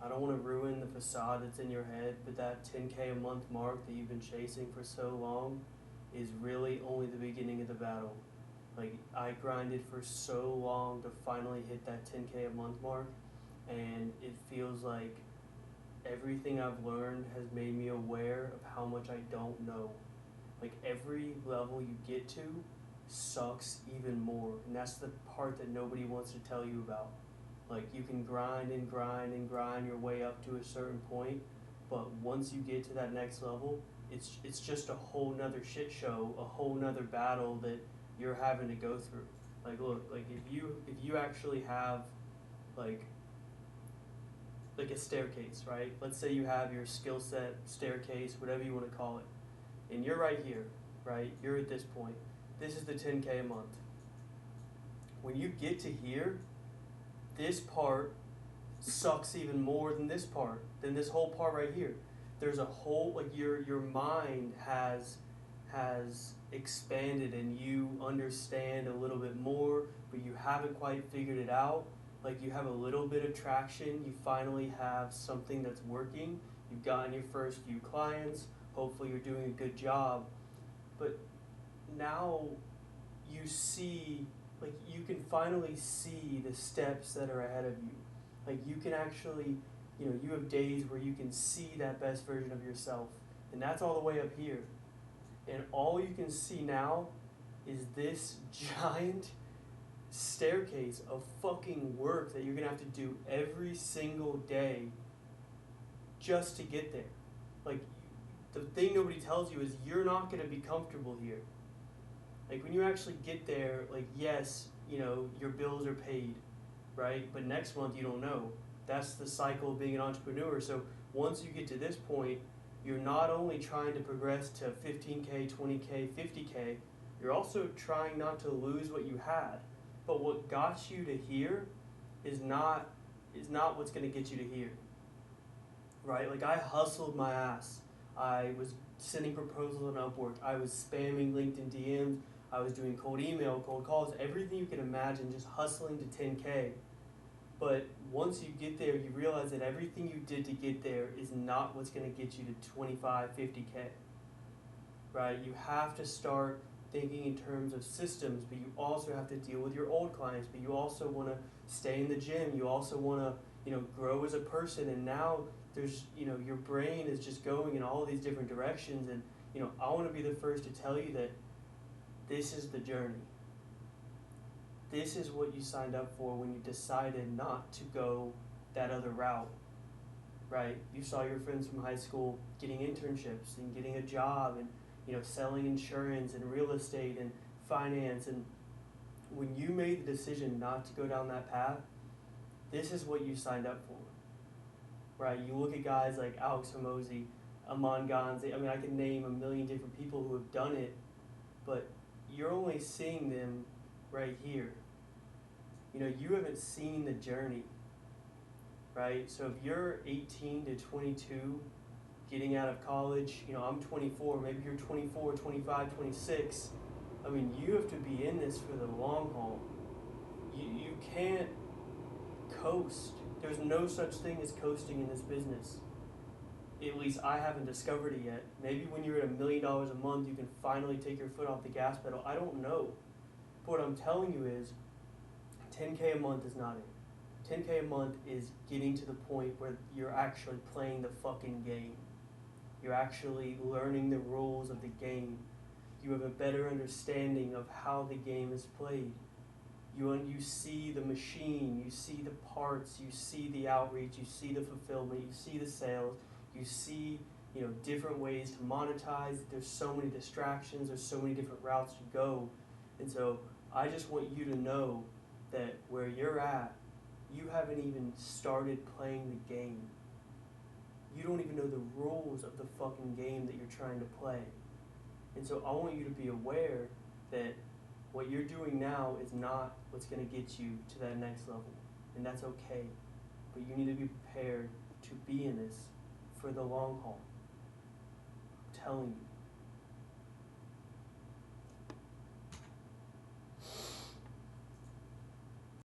I don't want to ruin the facade that's in your head, but that 10K a month mark that you've been chasing for so long is really only the beginning of the battle. Like, I grinded for so long to finally hit that 10K a month mark, and it feels like everything I've learned has made me aware of how much I don't know. Like, every level you get to sucks even more, and that's the part that nobody wants to tell you about. Like, you can grind and grind and grind your way up to a certain point, but once you get to that next level, it's just a whole nother shit show, a whole nother battle that you're having to go through. Like, look, like if you actually have like like a staircase, right? Let's say you have your skill set staircase, whatever you want to call it, and you're right here, right? You're at this point. This is the 10K a month. When you get to here, this part sucks even more than this part, than this whole part right here. There's a whole, like, your mind has expanded and you understand a little bit more, but you haven't quite figured it out. Like, you have a little bit of traction, you finally have something that's working, you've gotten your first few clients, hopefully you're doing a good job, but now you see, like, you can finally see the steps that are ahead of you. Like, you can actually, you have days where you can see that best version of yourself, and that's all the way up here. And all you can see now is this giant staircase of fucking work that you're gonna have to do every single day just to get there. Like, the thing nobody tells you is you're not gonna be comfortable here. Like, when you actually get there, like, yes, your bills are paid, right? But next month you don't know. That's the cycle of being an entrepreneur. So once you get to this point, you're not only trying to progress to 15K, 20K, 50K, you're also trying not to lose what you had. But what got you to here is not what's going to get you to here. Right? Like, I hustled my ass. I was sending proposals on Upwork. I was spamming LinkedIn DMs. I was doing cold email, cold calls, everything you can imagine, just hustling to 10K. But once you get there, you realize that everything you did to get there is not what's going to get you to 25, 50K. Right? You have to start thinking in terms of systems, but you also have to deal with your old clients, but you also want to stay in the gym. You also want to, grow as a person. And now there's, your brain is just going in all these different directions. And, I want to be the first to tell you that this is the journey. This is what you signed up for when you decided not to go that other route, right? You saw your friends from high school getting internships and getting a job and, selling insurance and real estate and finance. And when you made the decision not to go down that path, this is what you signed up for, right? You look at guys like Alex Hormozi, Aman Ganzi. I mean, I can name a million different people who have done it, but you're only seeing them right here. You haven't seen the journey, right? So if you're 18 to 22, getting out of college, I'm 24, maybe you're 24, 25, 26. I mean, you have to be in this for the long haul. You can't coast. There's no such thing as coasting in this business. At least I haven't discovered it yet. Maybe when you're at $1 million a month, you can finally take your foot off the gas pedal. I don't know. But what I'm telling you is 10K a month is not it. 10K a month is getting to the point where you're actually playing the fucking game. You're actually learning the rules of the game. You have a better understanding of how the game is played. You see the machine, you see the parts, you see the outreach, you see the fulfillment, you see the sales, you see different ways to monetize. There's so many distractions, there's so many different routes to go. And so I just want you to know that where you're at, you haven't even started playing the game. You don't even know the rules of the fucking game that you're trying to play. And so I want you to be aware that what you're doing now is not what's going to get you to that next level. And that's okay. But you need to be prepared to be in this for the long haul. I'm telling you.